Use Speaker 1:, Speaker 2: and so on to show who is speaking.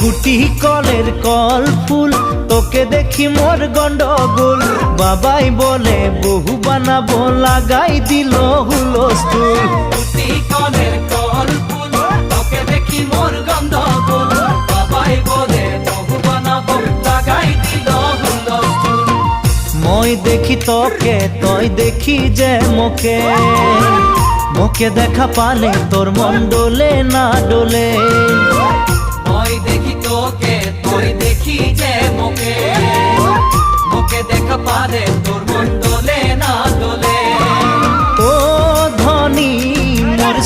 Speaker 1: গুটি কলের কল ফুল, তোকে দেখি মোর গন্ডগোল। বাবাই বলে বহু বানাবো, লাগাই দিল হুলস্থুল।
Speaker 2: গুটি কলের কল ফুল, তোকে দেখি মোর গন্ডগোল। বাবাই বলে বহু বানাবো, লাগাই দিল হুলস্থুল।
Speaker 1: মই দেখি তোকে, তই দেখি যে মোকে, মোকে দেখা পালে তোর মন ডোলে না ডোলে।
Speaker 2: মই দেখি তোকে, তুই দেখি যে মোকে, মোকে দেখা পালে তোর মন দোলে না দোলে।
Speaker 1: ও ধনী মোর